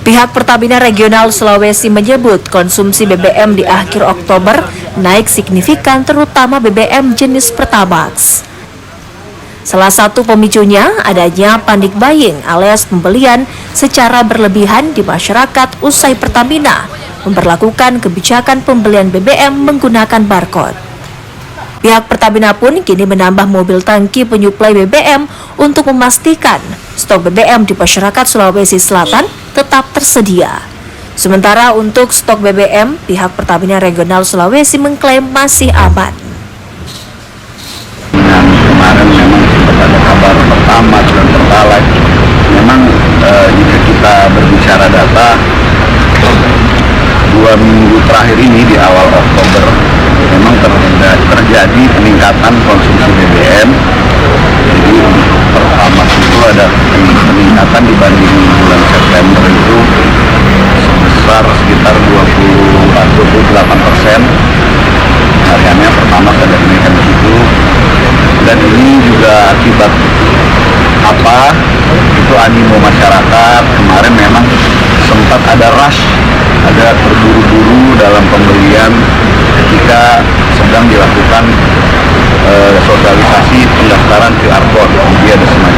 Pihak Pertamina Regional Sulawesi menyebut konsumsi BBM di akhir Oktober naik signifikan, terutama BBM jenis Pertamax. Salah satu pemicunya adanya panic buying alias pembelian secara berlebihan di masyarakat usai Pertamina memberlakukan kebijakan pembelian BBM menggunakan barcode. Pihak Pertamina pun kini menambah mobil tangki penyuplai BBM untuk memastikan stok BBM di masyarakat Sulawesi Selatan tetap tersedia. Sementara untuk stok BBM, pihak Pertamina Regional Sulawesi mengklaim masih aman. Kemarin memang sempat ada kabar Pertamax dan Pertalite. Memang jika kita berbicara data 2 minggu terakhir ini di awal Oktober memang terjadi peningkatan konsumsi BBM. Jadi untuk Pertamax itu ada peningkatan dibanding bulan September itu sebesar sekitar 28%. Hariannya Pertamax ada kenaikan di situ. Dan ini juga akibat apa? Itu animo masyarakat. Kemarin memang sempat ada rush, ada terburu-buru dalam pembelian ketika sedang dilakukan sosialisasi pendaftaran QR code. Jadi ada semacam